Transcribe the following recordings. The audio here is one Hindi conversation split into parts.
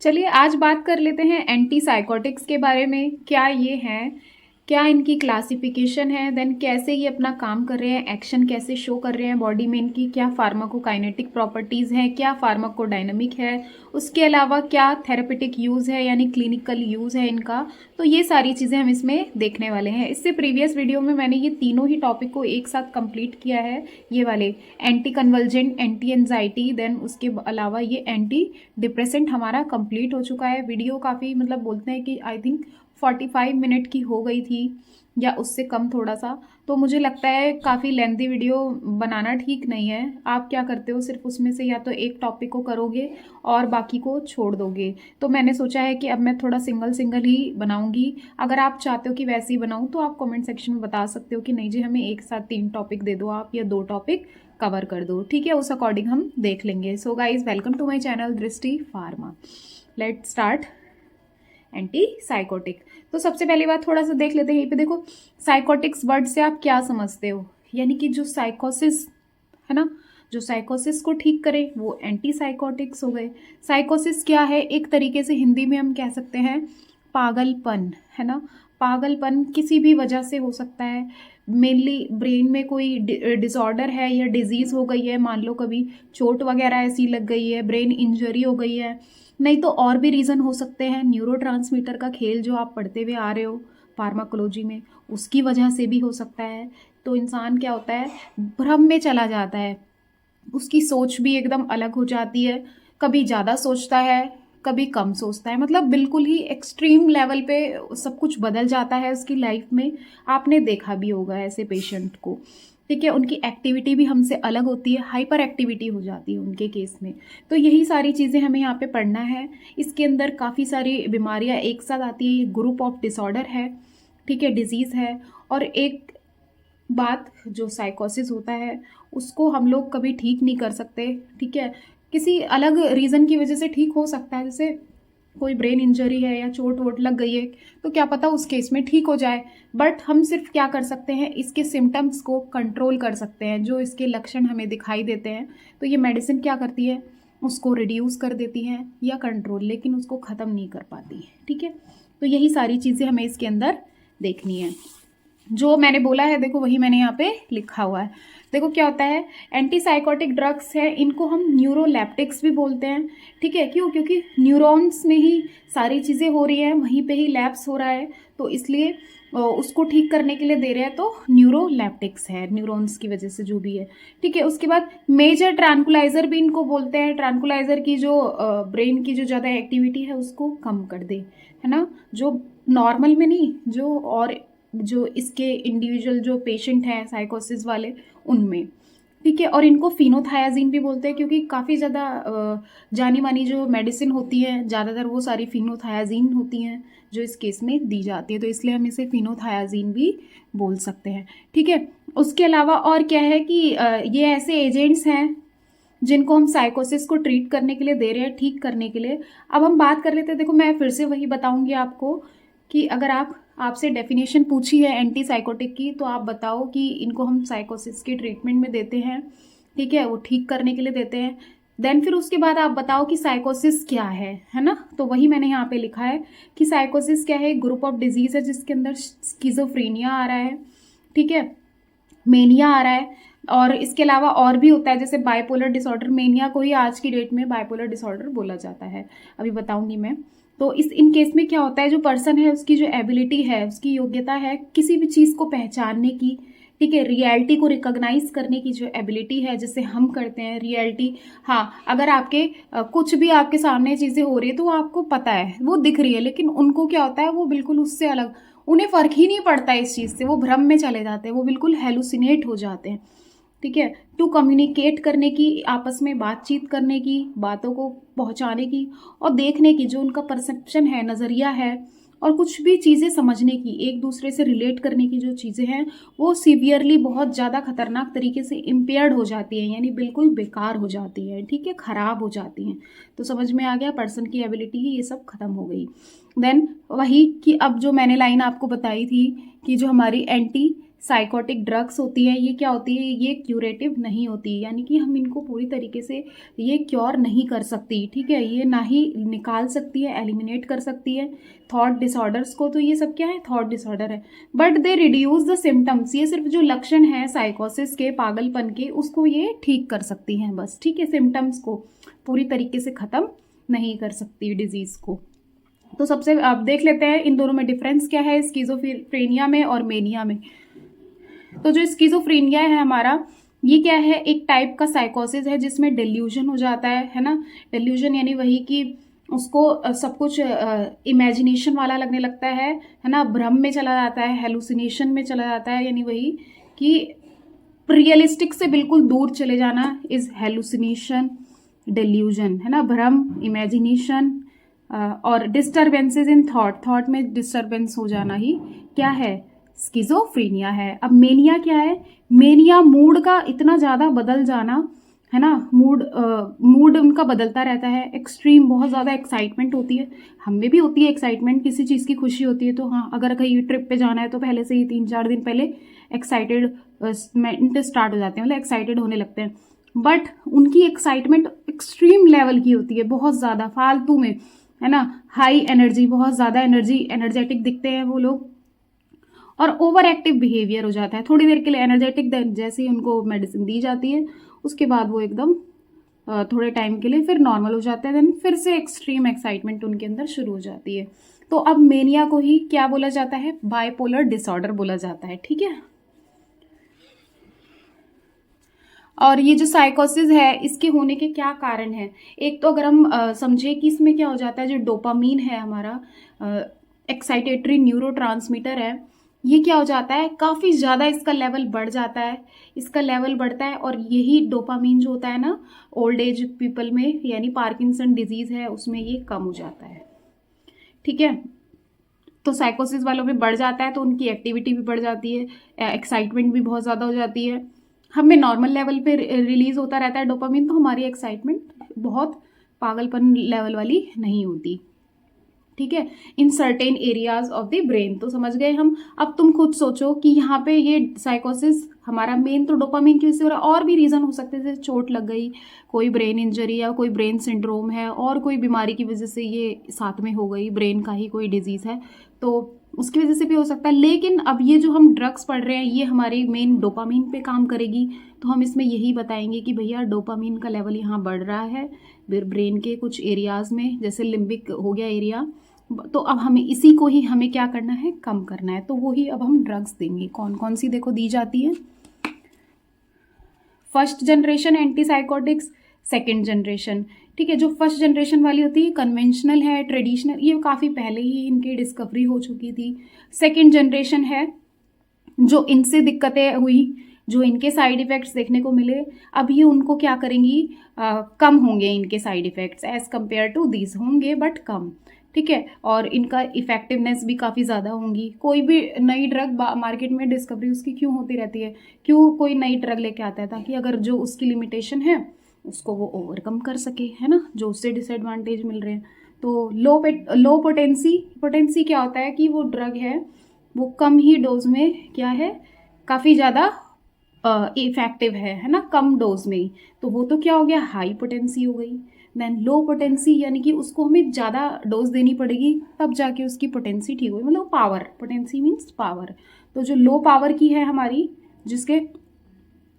चलिए आज बात कर लेते हैं एंटी साइकोटिक्स के बारे में। क्या ये हैं, क्या इनकी क्लासिफिकेशन है, देन कैसे ये अपना काम कर रहे हैं, एक्शन कैसे शो कर रहे हैं बॉडी में, इनकी क्या फार्माकोकाइनेटिक प्रॉपर्टीज़ हैं, क्या फार्माकोडायनामिक है, उसके अलावा क्या थेरेपेटिक यूज़ है यानी क्लिनिकल यूज़ है इनका। तो ये सारी चीज़ें हम इसमें देखने वाले हैं। इससे प्रीवियस वीडियो में मैंने ये तीनों ही टॉपिक को एक साथ कंप्लीट किया है। ये वाले anti convulsant, anti anxiety, then उसके अलावा ये एंटी डिप्रेसेंट हमारा कंप्लीट हो चुका है। वीडियो काफ़ी मतलब बोलते हैं कि आई थिंक 45 मिनट की हो गई थी या उससे कम थोड़ा सा। तो मुझे लगता है काफ़ी लेंथी वीडियो बनाना ठीक नहीं है। आप क्या करते हो, सिर्फ उसमें से या तो एक टॉपिक को करोगे और बाकी को छोड़ दोगे। तो मैंने सोचा है कि अब मैं थोड़ा सिंगल सिंगल ही बनाऊंगी। अगर आप चाहते हो कि वैसे ही बनाऊं तो आप कमेंट सेक्शन में बता सकते हो कि नहीं जी हमें एक साथ 3 टॉपिक दे दो आप, या 2 टॉपिक कवर कर दो। ठीक है, उस अकॉर्डिंग हम देख लेंगे। So guys, welcome to my channel Drishti pharma. Let start anti psychotic. तो सबसे पहली बात थोड़ा सा देख लेते हैं। यहीं पे देखो, साइकोटिक्स वर्ड से आप क्या समझते हो, यानी कि जो साइकोसिस है ना, जो साइकोसिस को ठीक करे वो एंटी साइकोटिक्स हो गए। साइकोसिस क्या है, एक तरीके से हिंदी में हम कह सकते हैं पागलपन, है ना। पागलपन किसी भी वजह से हो सकता है। मेनली ब्रेन में कोई डिसऑर्डर है या डिजीज़ हो गई है, मान लो कभी चोट वगैरह ऐसी लग गई है, ब्रेन इंजरी हो गई है। नहीं तो और भी रीज़न हो सकते हैं। न्यूरोट्रांसमीटर का खेल जो आप पढ़ते हुए आ रहे हो फार्माकोलॉजी में, उसकी वजह से भी हो सकता है। तो इंसान क्या होता है, भ्रम में चला जाता है, उसकी सोच भी एकदम अलग हो जाती है। कभी ज़्यादा सोचता है, कभी कम सोचता है, मतलब बिल्कुल ही एक्सट्रीम लेवल पे सब कुछ बदल जाता है उसकी लाइफ में। आपने देखा भी होगा ऐसे पेशेंट को। ठीक है, उनकी एक्टिविटी भी हमसे अलग होती है, हाइपर एक्टिविटी हो जाती है उनके केस में। तो यही सारी चीज़ें हमें यहाँ पे पढ़ना है। इसके अंदर काफ़ी सारी बीमारियाँ एक साथ आती है, ग्रुप ऑफ डिसऑर्डर है, ठीक है, डिजीज़ है। और एक बात, जो साइकोसिस होता है उसको हम लोग कभी ठीक नहीं कर सकते। ठीक है, किसी अलग रीज़न की वजह से ठीक हो सकता है, जैसे कोई ब्रेन इंजरी है या चोट वोट लग गई है तो क्या पता उस केस में ठीक हो जाए। बट हम सिर्फ क्या कर सकते हैं, इसके सिम्टम्स को कंट्रोल कर सकते हैं, जो इसके लक्षण हमें दिखाई देते हैं। तो ये मेडिसिन क्या करती है, उसको रिड्यूस कर देती है या कंट्रोल, लेकिन उसको ख़त्म नहीं कर पाती है। ठीक है, तो यही सारी चीज़ें हमें इसके अंदर देखनी है। जो मैंने बोला है देखो, वही मैंने यहाँ पे लिखा हुआ है। देखो क्या होता है, एंटी साइकोटिक ड्रग्स है, इनको हम न्यूरोलेप्टिक्स भी बोलते हैं। ठीक है, क्यों, क्योंकि न्यूरॉन्स में ही सारी चीज़ें हो रही हैं, वहीं पे ही लैप्स हो रहा है, तो इसलिए उसको ठीक करने के लिए दे रहे हैं। तो न्यूरोलेप्टिक्स है, न्यूरॉन्स की वजह से जो भी है। ठीक है, उसके बाद मेजर ट्रैंकुलाइजर भी इनको बोलते हैं। ट्रैंकुलाइजर की जो ब्रेन की जो ज़्यादा एक्टिविटी है उसको कम कर दे, है ना, जो नॉर्मल में नहीं, जो इसके इंडिविजुअल जो पेशेंट हैं साइकोसिस वाले, उनमें। ठीक है, और इनको फिनोथायाजीन भी बोलते हैं, क्योंकि काफ़ी ज़्यादा जानी मानी जो मेडिसिन होती हैं ज़्यादातर वो सारी फिनोथायाजीन होती हैं जो इस केस में दी जाती है, तो इसलिए हम इसे फिनोथायाजीन भी बोल सकते हैं। ठीक है, उसके अलावा और क्या है कि ये ऐसे एजेंट्स हैं जिनको हम साइकोसिस को ट्रीट करने के लिए दे रहे हैं, ठीक करने के लिए। अब हम बात कर लेते हैं, देखो मैं फिर से वही बताऊंगी आपको कि अगर आपसे डेफिनेशन पूछी है एंटी साइकोटिक की, तो आप बताओ कि इनको हम साइकोसिस के ट्रीटमेंट में देते हैं, ठीक है, वो ठीक करने के लिए देते हैं। देन फिर उसके बाद आप बताओ कि साइकोसिस क्या है ना। तो वही मैंने यहाँ पे लिखा है कि साइकोसिस क्या है, ग्रुप ऑफ डिजीज है जिसके अंदर स्किज़ोफ्रेनिया आ रहा है, ठीक है, मेनिया आ रहा है, और इसके अलावा और भी होता है, जैसे बाइपोलर डिसऑर्डर। मेनिया को ही आज की डेट में बाइपोलर डिसऑर्डर बोला जाता है, अभी बताऊंगी मैं। तो इन केस में क्या होता है, जो पर्सन है उसकी जो एबिलिटी है, उसकी योग्यता है किसी भी चीज़ को पहचानने की, ठीक है, रियलिटी को रिकॉग्नाइज करने की जो एबिलिटी है, जैसे हम करते हैं रियलिटी। हाँ, अगर आपके कुछ भी आपके सामने चीज़ें हो रही है तो वो आपको पता है, वो दिख रही है, लेकिन उनको क्या होता है, वो बिल्कुल उससे अलग, उन्हें फ़र्क ही नहीं पड़ता इस चीज़ से, वो भ्रम में चले जाते हैं, वो बिल्कुल हेलुसिनेट हो जाते हैं। ठीक है, टू कम्युनिकेट करने की, आपस में बातचीत करने की, बातों को पहुंचाने की और देखने की, जो उनका परसेप्शन है, नज़रिया है, और कुछ भी चीज़ें समझने की, एक दूसरे से रिलेट करने की जो चीज़ें हैं, वो सीवियरली बहुत ज़्यादा खतरनाक तरीके से इम्पेयर्ड हो जाती हैं, यानी बिल्कुल बेकार हो जाती हैं। ठीक है, ख़राब हो जाती हैं। तो समझ में आ गया, पर्सन की एबिलिटी ही ये सब खत्म हो गई। देन वही कि अब जो मैंने लाइन आपको बताई थी कि जो हमारी एंटी साइकोटिक ड्रग्स होती हैं, ये क्या होती है, ये क्यूरेटिव नहीं होती, यानी कि हम इनको पूरी तरीके से ये क्योर नहीं कर सकती, ठीक है। ये ना ही निकाल सकती है, एलिमिनेट कर सकती है थॉट डिसऑर्डर्स को, तो ये सब क्या है, थॉट डिसऑर्डर है। But they reduce the symptoms, ये सिर्फ जो लक्षण है साइकोसिस के, पागलपन के, उसको ये ठीक कर सकती हैं बस, ठीक है। सिम्टम्स को पूरी तरीके से ख़त्म नहीं कर सकती डिजीज़ को। तो सबसे आप देख लेते हैं इन दोनों में डिफरेंस क्या है, स्किज़ोफ्रेनिया में और मेनिया में। तो जो स्किज़ोफ्रेनिया है हमारा, ये क्या है, एक टाइप का साइकोसिस है जिसमें डिल्यूजन हो जाता है ना। डिल्यूजन यानी वही कि उसको सब कुछ इमेजिनेशन वाला लगने लगता है ना, भ्रम में चला जाता है, हेलुसिनेशन में चला जाता है, यानी वही कि रियलिस्टिक से बिल्कुल दूर चले जाना इज हेलुसिनेशन, डिल्यूजन है ना, भ्रम, इमेजिनेशन। और डिस्टर्बेंसेस इन थॉट में डिस्टर्बेंस हो जाना ही क्या है, स्किज़ोफ्रेनिया है। अब मेनिया क्या है, मेनिया मूड का इतना ज़्यादा बदल जाना है ना, मूड उनका बदलता रहता है, एक्सट्रीम, बहुत ज़्यादा एक्साइटमेंट होती है, हमें भी होती है एक्साइटमेंट, किसी चीज़ की खुशी होती है तो हाँ, अगर कहीं ट्रिप पे जाना है तो पहले से ही 3-4 दिन पहले एक्साइटेड स्टार्ट हो जाते हैं, मतलब एक्साइटेड होने लगते हैं। बट उनकी एक्साइटमेंट एक्सट्रीम लेवल की होती है, बहुत ज़्यादा फालतू में, है ना, हाई एनर्जी, बहुत ज़्यादा एनर्जेटिक दिखते हैं वो लोग, और ओवर एक्टिव बिहेवियर हो जाता है। थोड़ी देर के लिए एनर्जेटिक, जैसे ही उनको मेडिसिन दी जाती है उसके बाद वो एकदम थोड़े टाइम के लिए फिर नॉर्मल हो जाते हैं, देन फिर से एक्सट्रीम एक्साइटमेंट उनके अंदर शुरू हो जाती है। तो अब मेनिया को ही क्या बोला जाता है, बाइपोलर डिसऑर्डर बोला जाता है, ठीक है। और ये जो साइकोसिस है, इसके होने के क्या कारण हैं, एक तो अगर हम समझे कि इसमें क्या हो जाता है, जो डोपामीन है हमारा एक्साइटेटरी न्यूरोट्रांसमीटर है, ये क्या हो जाता है, काफ़ी ज़्यादा इसका लेवल बढ़ जाता है, इसका लेवल बढ़ता है, और यही डोपामीन जो होता है ना ओल्ड एज पीपल में, यानी पार्किंसन डिजीज़ है उसमें ये कम हो जाता है, ठीक है। तो साइकोसिस वालों में बढ़ जाता है तो उनकी एक्टिविटी भी बढ़ जाती है, एक्साइटमेंट भी बहुत ज़्यादा हो जाती है। हमें नॉर्मल लेवल पे रिलीज होता रहता है डोपामिन, तो हमारी एक्साइटमेंट बहुत पागलपन लेवल वाली नहीं होती, ठीक है, in certain areas of the brain. तो समझ गए हम। अब तुम खुद सोचो कि यहाँ पे ये साइकोसिस हमारा मेन तो डोपामिन की वजह से हो रहा है, और भी रीज़न हो सकते हैं, जैसे चोट लग गई, कोई ब्रेन इंजरी या कोई ब्रेन सिंड्रोम है, और कोई बीमारी की वजह से ये साथ में हो गई, ब्रेन का ही कोई डिजीज़ है तो उसकी वजह से भी हो सकता है। लेकिन अब ये जो हम ड्रग्स पढ़ रहे हैं ये हमारी मेन डोपामिन पे काम करेगी, तो हम इसमें यही बताएंगे कि भैया डोपामिन का लेवल यहाँ बढ़ रहा है ब्रेन के कुछ एरियाज़ में, जैसे लिम्बिक हो गया एरिया, तो अब हमें इसी को ही हमें क्या करना है, कम करना है। तो वही अब हम ड्रग्स देंगे। कौन कौन सी देखो दी जाती है, first generation antipsychotics, second generation, ठीक है। जो फर्स्ट जनरेशन वाली होती है कन्वेंशनल है, ट्रेडिशनल, ये काफ़ी पहले ही इनकी डिस्कवरी हो चुकी थी। सेकेंड जनरेशन है जो इनसे दिक्कतें हुई, जो इनके साइड इफ़ेक्ट्स देखने को मिले, अब ये उनको क्या करेंगी, कम होंगे इनके side effects as compare to this, होंगे बट कम, ठीक है। और इनका इफेक्टिवनेस भी काफ़ी ज़्यादा होंगी। कोई भी नई ड्रग मार्केट में डिस्कवरी उसकी क्यों होती रहती है, क्यों कोई नई ड्रग लेके आता है, ताकि अगर जो उसकी लिमिटेशन है उसको वो ओवरकम कर सके, है ना, जो उससे डिसएडवांटेज मिल रहे हैं। तो लो पोटेंसी क्या होता है कि वो ड्रग है वो कम ही डोज में क्या है, काफ़ी ज़्यादा इफेक्टिव है ना, कम डोज में ही, तो वो तो क्या हो गया, हाई पोटेंसी हो गई। देन लो पोटेंसी यानी कि उसको हमें ज़्यादा डोज देनी पड़ेगी तब जाके उसकी पोटेंसी ठीक होगी, मतलब पावर, पोटेंसी मीन्स पावर। तो जो लो पावर की है हमारी, जिसके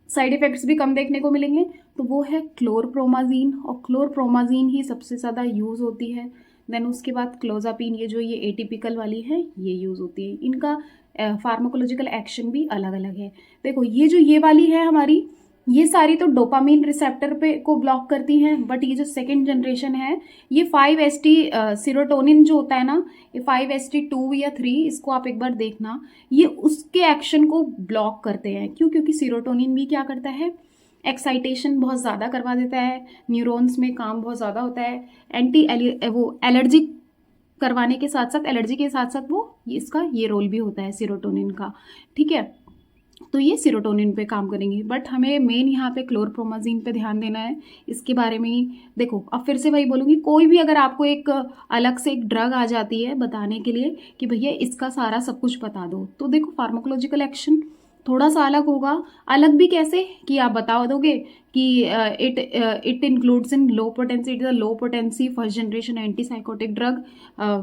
साइड इफ़ेक्ट्स भी कम देखने को मिलेंगे, तो वो है क्लोरप्रोमाजीन, और क्लोरप्रोमाजीन ही सबसे ज़्यादा यूज़ होती है। देन उसके बाद क्लोजापिन, ये जो ये एटिपिकल वाली है ये यूज़ होती है। इनका फार्माकोलॉजिकल एक्शन भी अलग अलग है। देखो ये वाली है हमारी, ये सारी तो डोपामिन रिसेप्टर पे को ब्लॉक करती हैं, बट ये जो सेकेंड जनरेशन है ये 5-HT सीरोटोनिन जो होता है ना, ये 5-HT2 या 3, इसको आप एक बार देखना, ये उसके एक्शन को ब्लॉक करते हैं। क्यों? क्योंकि सीरोटोनिन भी क्या करता है, एक्साइटेशन बहुत ज़्यादा करवा देता है, न्यूरॉन्स में काम बहुत ज़्यादा होता है, एलर्जी करवाने के साथ साथ, एलर्जी के साथ साथ वो इसका ये रोल भी होता है सीरोटोनिन का, ठीक है। तो ये सीरोटोनिन पे काम करेंगी, बट हमें मेन यहाँ पे क्लोरप्रोमाजीन पे ध्यान देना है। इसके बारे में ही देखो, अब फिर से वही बोलूँगी, कोई भी अगर आपको एक अलग से एक ड्रग आ जाती है बताने के लिए कि भैया इसका सारा सब कुछ बता दो, तो देखो फार्माकोलॉजिकल एक्शन थोड़ा सा अलग होगा। अलग भी कैसे कि आप बता दोगे कि it includes in low potency, it is a low potency first generation antipsychotic drug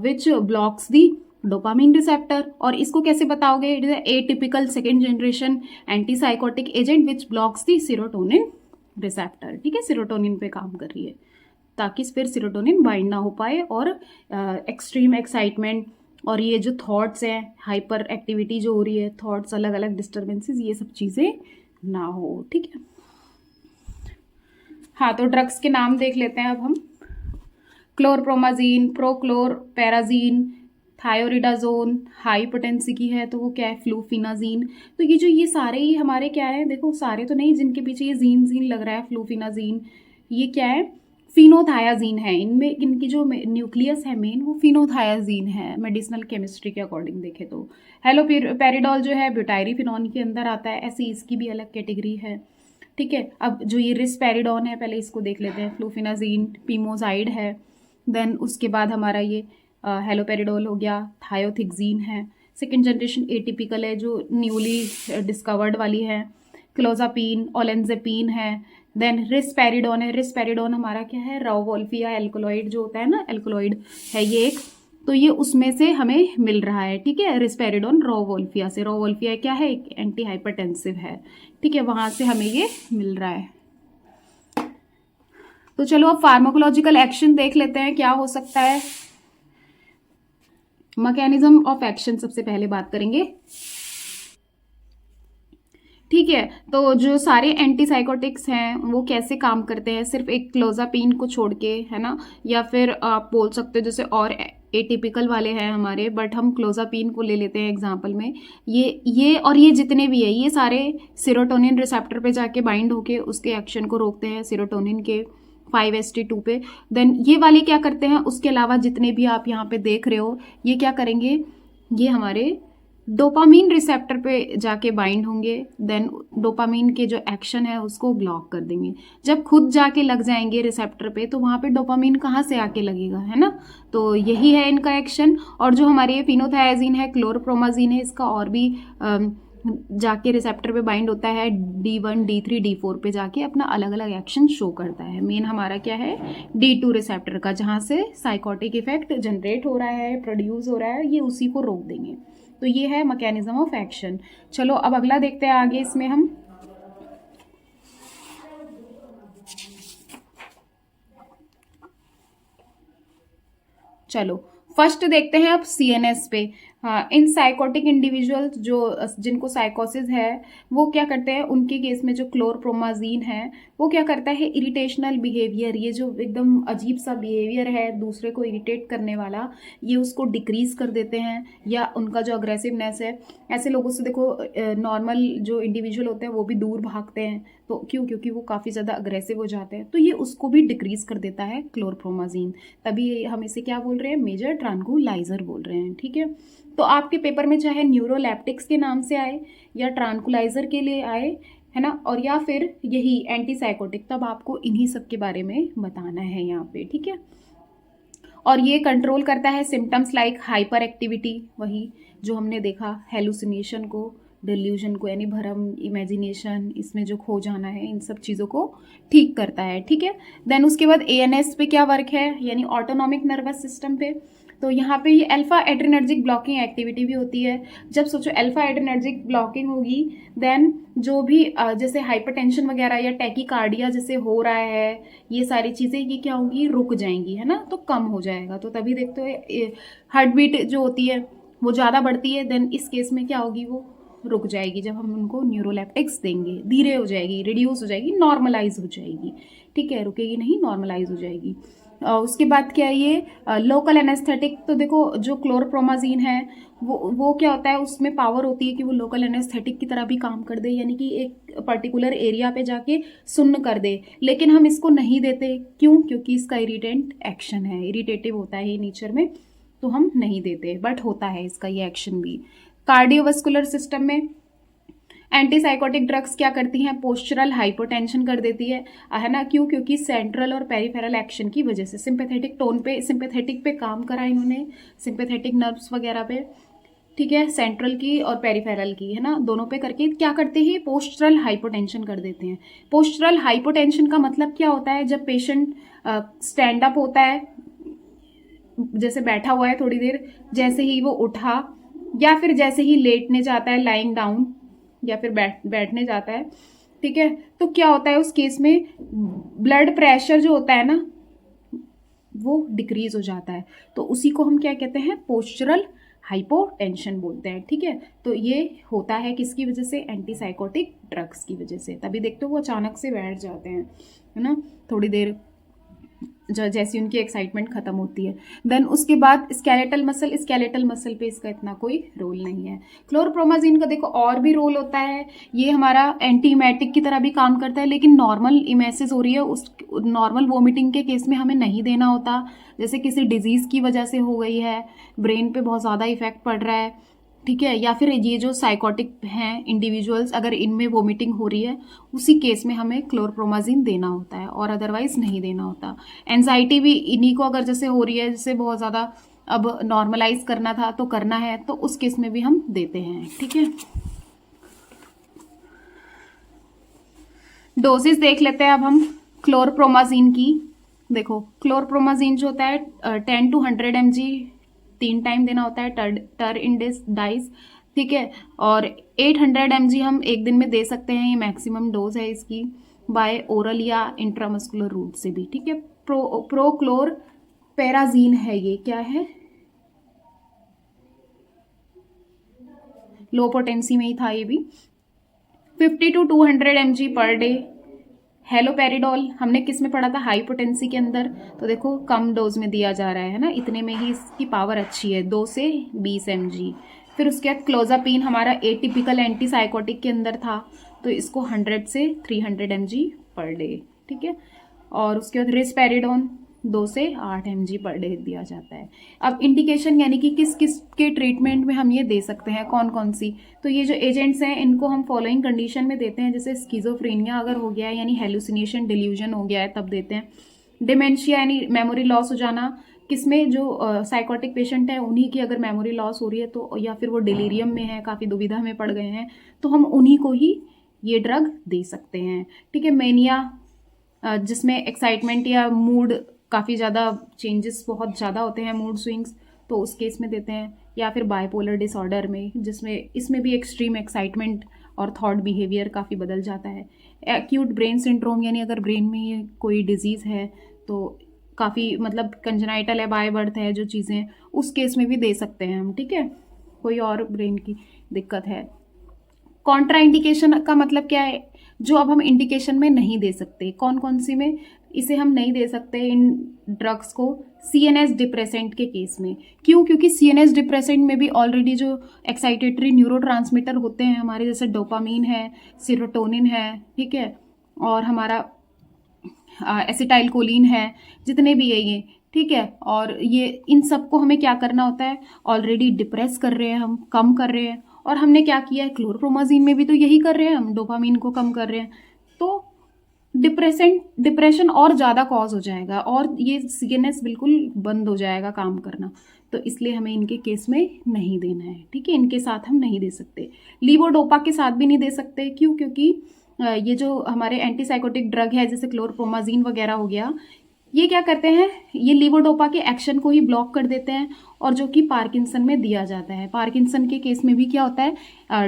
which blocks the dopamine receptor. और इसको कैसे बताओगे? It is a typical second generation antipsychotic agent which blocks the serotonin receptor. ठीक है, सीरोटोनिन पे काम कर रही है ताकि फिर सीरोटोनिन बाइंड ना हो पाए और एक्सट्रीम एक्साइटमेंट और ये जो थॉट्स हैं, हाइपर एक्टिविटी जो हो रही है, थॉट्स, अलग अलग डिस्टर्बेंसेस, ये सब चीज़ें ना हो। ठीक है, हाँ तो ड्रग्स के नाम देख लेते हैं अब हम। क्लोरप्रोमाजीन, प्रोक्लोरपेराजीन, थायोरिडाजोन, हाई पोटेंसी की है तो वो क्या है, फ्लूफिनाजीन। तो ये सारे ही हमारे क्या है, देखो सारे तो नहीं, जिनके पीछे ये जीन जीन लग रहा है फ्लूफिनाजीन, ये क्या है, फिनोथायाजीन है। इनमें इनकी जो न्यूक्लियस है मेन, वो फिनोथायाजीन है मेडिसिनल केमिस्ट्री के अकॉर्डिंग देखे तो। हेलोपेरिडॉल जो है ब्यूटाइरिफिनॉन के अंदर आता है, ऐसी इसकी भी अलग कैटेगरी है। ठीक है, अब जो ये रिस्पेरिडॉन है, पहले इसको देख लेते हैं। फ्लूफिनाजीन पीमोजाइड है, देन उसके बाद हमारा ये हेलोपेरिडॉल हो गया, थायोथिक्जीन है। सेकेंड जनरेशन एटिपिकल है जो न्यूली डिस्कवर्ड वाली है। क्लोजापीन, ओलेंजेपीन है। देन रिस्पेरिडॉन है। रिस्पेरिडॉन हमारा क्या है, राउवोल्फिया एल्कोलॉइड जो होता है ना, एल्कोलॉइड है ये एक, तो ये उसमें से हमें मिल रहा है। ठीक है, रिस्पेरिडॉन राउवोल्फिया से। राउवोल्फिया क्या है, एक एंटी हाइपरटेंसिव है। ठीक है, वहां से हमें ये मिल रहा है। तो चलो अब फार्माकोलॉजिकल एक्शन देख लेते हैं क्या हो सकता है। मैकेनिज्म ऑफ एक्शन सबसे पहले बात करेंगे। ठीक है, तो जो सारे एंटीसाइकोटिक्स हैं वो कैसे काम करते हैं, सिर्फ एक क्लोजापीन को छोड़ के, है ना, या फिर आप बोल सकते हो जैसे और एटिपिकल वाले हैं हमारे, बट हम क्लोजापीन को ले लेते हैं एग्जांपल में। ये और ये जितने भी है, ये सारे सीरोटोनिन रिसेप्टर पे जाके बाइंड होके उसके एक्शन को रोकते हैं, सीरोटोनिन के 5-HT2 पे। देन ये वाले क्या करते हैं, उसके अलावा जितने भी आप यहाँ पे देख रहे हो, ये क्या करेंगे, ये हमारे डोपामीन रिसेप्टर पे जाके बाइंड होंगे। देन डोपामीन के जो एक्शन है उसको ब्लॉक कर देंगे। जब खुद जाके लग जाएंगे रिसेप्टर पे, तो वहाँ पे डोपामीन कहाँ से आके लगेगा, है ना। तो यही है इनका एक्शन। और जो हमारे फिनोथायाजीन है, क्लोरप्रोमाजीन है, इसका और भी जाके रिसेप्टर पे बाइंड होता है, D1, D3, D4 पे जाके अपना अलग अलग एक्शन शो करता है। मेन हमारा क्या है, D2 रिसेप्टर का, जहाँ से साइकोटिक इफेक्ट जनरेट हो रहा है, प्रोड्यूस हो रहा है, ये उसी को रोक देंगे। तो ये है मैकेनिज्म ऑफ एक्शन। चलो अब अगला देखते हैं आगे इसमें हम। चलो फर्स्ट देखते हैं अब CNS पे। हाँ, इन साइकोटिक इंडिविजुअल्स जो जिनको साइकोसिस है, वो क्या करते हैं, उनके केस में जो क्लोरप्रोमाजीन है वो क्या करता है, इरिटेशनल बिहेवियर, ये जो एकदम अजीब सा बिहेवियर है दूसरे को इरिटेट करने वाला, ये उसको डिक्रीज कर देते हैं। या उनका जो अग्रेसिवनेस है, ऐसे लोगों से देखो नॉर्मल जो इंडिविजुअल होते हैं वो भी दूर भागते हैं। तो क्योंकि वो काफ़ी ज़्यादा अग्रेसिव हो जाते हैं, तो ये उसको भी डिक्रीज कर देता है क्लोरप्रोमाजीन। तभी हम इसे क्या बोल रहे हैं, मेजर ट्रांकुलाइजर बोल रहे हैं। ठीक है, तो आपके पेपर में चाहे न्यूरोलैप्टिक्स के नाम से आए या ट्रांकुलाइजर के लिए आए, है ना, और या फिर यही एंटीसाइकोटिक, तब आपको इन्हीं सब के बारे में बताना है यहाँ पे। ठीक है, और ये कंट्रोल करता है सिम्टम्स लाइक हाइपर एक्टिविटी, वही जो हमने देखा, हेलुसिनेशन को, डिल्यूजन को, यानी भ्रम, इमेजिनेशन, इसमें जो खो जाना है, इन सब चीज़ों को ठीक करता है। ठीक है, देन उसके बाद ANS पे क्या वर्क है, यानी ऑटोनॉमिक नर्वस सिस्टम पे। तो यहाँ पे ये अल्फा एड्रेनर्जिक ब्लॉकिंग एक्टिविटी भी होती है। जब सोचो अल्फा एड्रेनर्जिक ब्लॉकिंग होगी, देन जो भी जैसे हाइपरटेंशन वगैरह या टैकीकार्डिया जैसे हो रहा है, ये सारी चीज़ें ये क्या होंगी, रुक जाएंगी, है ना, तो कम हो जाएगा। तो तभी देखते हो हार्ट बीट जो होती है वो ज़्यादा बढ़ती है, देन इस केस में क्या होगी, वो रुक जाएगी। जब हम उनको न्यूरोलैप्टिक्स देंगे, धीरे हो जाएगी, रिड्यूस हो जाएगी, नॉर्मलाइज हो जाएगी। ठीक है, रुकेगी नहीं, नॉर्मलाइज हो जाएगी। उसके बाद क्या है, ये लोकल एनेस्थेटिक। तो देखो जो क्लोरप्रोमाजीन है वो क्या होता है, उसमें पावर होती है कि वो लोकल एनेस्थेटिक की तरह भी काम कर दे, यानी कि एक पर्टिकुलर एरिया पे जाके सुन्न कर दे। लेकिन हम इसको नहीं देते, क्यों, क्योंकि इसका इरिटेंट एक्शन है, इरिटेटिव होता है ये नेचर में, तो हम नहीं देते, बट होता है इसका ये एक्शन भी। कार्डियोवास्कुलर सिस्टम में एंटीसाइकोटिक ड्रग्स क्या करती हैं, पोस्चरल हाइपोटेंशन कर देती है ना, क्यों, क्योंकि सेंट्रल और पेरिफेरल एक्शन की वजह से। सिंपैथेटिक टोन पे, सिंपैथेटिक पे काम करा इन्होंने, सिंपैथेटिक नर्व्स वगैरह पे, ठीक है, सेंट्रल की और पेरिफेरल की, है ना, दोनों पे करके क्या करते हैं, पोस्चरल हाइपोटेंशन कर देते हैं। पोस्चरल हाइपोटेंशन का मतलब क्या होता है, जब पेशेंट स्टैंड अप होता है, जैसे बैठा हुआ है थोड़ी देर, जैसे ही वो उठा या फिर जैसे ही लेटने जाता है, लाइंग डाउन, या फिर बैठने जाता है, ठीक है, तो क्या होता है उस केस में ब्लड प्रेशर जो होता है ना वो डिक्रीज हो जाता है। तो उसी को हम क्या कहते हैं, पोस्चरल हाइपोटेंशन बोलते हैं। ठीक है, तो ये होता है किसकी वजह से, एंटीसाइकोटिक ड्रग्स की वजह से। तभी देखते हो वो अचानक से बैठ जाते हैं, है ना, थोड़ी देर जैसी उनकी एक्साइटमेंट खत्म होती है। देन उसके बाद स्केलेटल मसल पे इसका इतना कोई रोल नहीं है। क्लोरप्रोमाजीन का देखो और भी रोल होता है, ये हमारा एंटीमेटिक की तरह भी काम करता है, लेकिन नॉर्मल इमेसिस हो रही है उस नॉर्मल वोमिटिंग के केस में हमें नहीं देना होता। जैसे किसी डिजीज़ की वजह से हो गई है, ब्रेन पे बहुत ज़्यादा इफेक्ट पड़ रहा है, ठीक है, या फिर ये जो साइकोटिक हैं इंडिविजुअल्स, अगर इनमें वोमिटिंग हो रही है, उसी केस में हमें क्लोरप्रोमाजीन देना होता है और अदरवाइज नहीं देना होता। एंजाइटी भी इन्हीं को अगर जैसे हो रही है, जैसे बहुत ज़्यादा अब नॉर्मलाइज करना था तो करना है, तो उस केस में भी हम देते हैं। ठीक है, डोजेस देख लेते हैं अब हम क्लोरप्रोमाजीन की। देखो क्लोरप्रोमाजीन जो होता है 10 to 100 mg 3 टाइम देना होता है टर इन डाइज, ठीक है, और 800 mg हम एक दिन में दे सकते हैं, ये मैक्सिमम डोज है इसकी, बाय ओरल या इंट्रामस्कुलर रूट से भी। ठीक है, प्रोक्लोरपेराजीन है, ये क्या है, लो पोटेंसी में ही था ये भी, 50 to 200 mg per day. Haloperidol हमने किस में पढ़ा था, हाई पोटेंसी के अंदर, तो देखो कम डोज में दिया जा रहा है ना, इतने में ही इसकी पावर अच्छी है, 2 से 20 mg। फिर उसके बाद क्लोजापिन हमारा एटिपिकल एंटीसाइकोटिक के अंदर था, तो इसको 100 से 300 mg पर डे। ठीक है, और उसके बाद रिस्पेरिडोन 2 से 8 mg पर डे दिया जाता है। अब इंडिकेशन यानी कि किस किस के ट्रीटमेंट में हम ये दे सकते हैं, कौन कौन सी, तो ये जो एजेंट्स हैं इनको हम फॉलोइंग कंडीशन में देते हैं, जैसे स्किज़ोफ्रेनिया अगर हो गया है यानी हेलुसिनेशन डिल्यूजन हो गया है तब देते हैं। डिमेंशिया यानी मेमोरी लॉस हो जाना, किसमें जो साइकोटिक पेशेंट है उन्हीं की अगर मेमोरी लॉस हो रही है तो, या फिर वो डिलीरियम में है, काफ़ी दुविधा में पड़ गए हैं, तो हम उन्हीं को ही ये ड्रग दे सकते हैं। ठीक है, मेनिया जिसमें एक्साइटमेंट या मूड काफ़ी ज़्यादा चेंजेस बहुत ज़्यादा होते हैं, मूड स्विंग्स, तो उस केस में देते हैं, या फिर बाइपोलर डिसऑर्डर में जिसमें इसमें भी एक्सट्रीम एक्साइटमेंट और थॉट बिहेवियर काफ़ी बदल जाता है। एक्यूट ब्रेन सिंड्रोम यानी अगर ब्रेन में ये कोई डिजीज़ है तो काफ़ी मतलब कंजेनाइटल है, बाय बर्थ है जो चीज़ें, उस केस में भी दे सकते हैं हम। ठीक है, कोई और ब्रेन की दिक्कत है। कॉन्ट्रा इंडिकेशन का मतलब क्या है, जो अब हम इंडिकेशन में नहीं दे सकते, कौन कौन सी में इसे हम नहीं दे सकते इन ड्रग्स को, CNS डिप्रेसेंट के केस में। क्यों, क्योंकि CNS डिप्रेसेंट में भी ऑलरेडी जो एक्साइटेटरी न्यूरोट्रांसमीटर होते हैं हमारे, जैसे डोपामीन है, सेरोटोनिन है, ठीक है, और हमारा एसिटाइल कोलिन है, जितने भी है ये, ठीक है, और ये इन सबको हमें क्या करना होता है, ऑलरेडी डिप्रेस कर रहे हैं हम, कम कर रहे हैं, और हमने क्या किया है, क्लोरप्रोमाजीन में भी तो यही कर रहे हैं हम, डोपामीन को कम कर रहे हैं, तो डिप्रेशन और ज़्यादा कॉज हो जाएगा और ये CNS बिल्कुल बंद हो जाएगा काम करना, तो इसलिए हमें इनके केस में नहीं देना है। ठीक है, इनके साथ हम नहीं दे सकते, लीवोडोपा के साथ भी नहीं दे सकते। क्यों, क्योंकि ये जो हमारे एंटीसाइकोटिक ड्रग है जैसे क्लोरप्रोमाजीन वगैरह हो गया, ये क्या करते हैं, ये लीवोडोपा के एक्शन को ही ब्लॉक कर देते हैं, और जो कि पार्किंसन में दिया जाता है। पार्किंसन के केस में भी क्या होता है,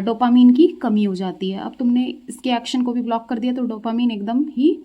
डोपामीन की कमी हो जाती है। अब तुमने इसके एक्शन को भी ब्लॉक कर दिया तो डोपामीन एकदम ही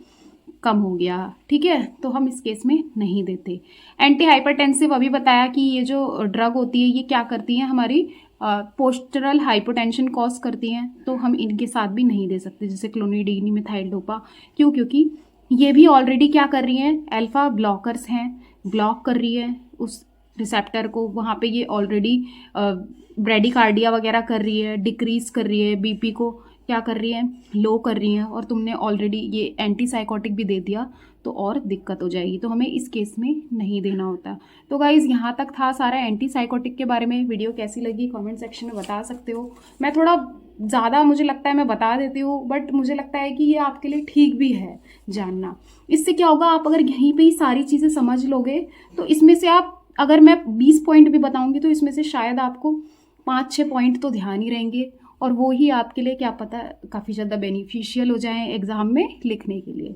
कम हो गया। ठीक है, तो हम इस केस में नहीं देते। एंटी हाइपरटेंसिव अभी बताया कि ये जो ड्रग होती है ये क्या करती है, हमारी पोस्चरल हाइपोटेंशन कॉज करती हैं, तो हम इनके साथ भी नहीं दे सकते, जैसे क्लोनिडीन, मिथाइल डोपा। क्यों, क्योंकि ये भी ऑलरेडी क्या कर रही हैं, अल्फा ब्लॉकर्स हैं, ब्लॉक कर रही है उस रिसेप्टर को, वहाँ पे ये ऑलरेडी ब्रेडिकार्डिया वगैरह कर रही है, डिक्रीज कर रही है, BP को क्या कर रही है, लो कर रही है, और तुमने ऑलरेडी ये एंटीसाइकोटिक भी दे दिया तो और दिक्कत हो जाएगी, तो हमें इस केस में नहीं देना होता। तो गाइज़ यहाँ तक था सारा एंटीसाइकोटिक के बारे में। वीडियो कैसी लगी कमेंट सेक्शन में बता सकते हो। मैं थोड़ा ज़्यादा मुझे लगता है मैं बता देती हूँ, बट मुझे लगता है कि ये आपके लिए ठीक भी है जानना। इससे क्या होगा, आप अगर यहीं पे ही सारी चीज़ें समझ लोगे तो इसमें से आप, अगर मैं 20 पॉइंट भी बताऊंगी तो इसमें से शायद आपको 5-6 पॉइंट तो ध्यान ही रहेंगे, और वो ही आपके लिए क्या पता काफ़ी ज़्यादा बेनिफिशियल हो जाएं एग्ज़ाम में लिखने के लिए।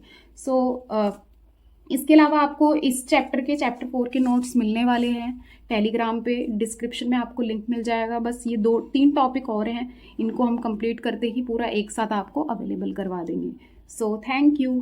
इसके अलावा आपको इस चैप्टर 4 के नोट्स मिलने वाले हैं टेलीग्राम पे, डिस्क्रिप्शन में आपको लिंक मिल जाएगा। बस ये 2-3 टॉपिक और हैं, इनको हम कंप्लीट करते ही पूरा एक साथ आपको अवेलेबल करवा देंगे। So thank you.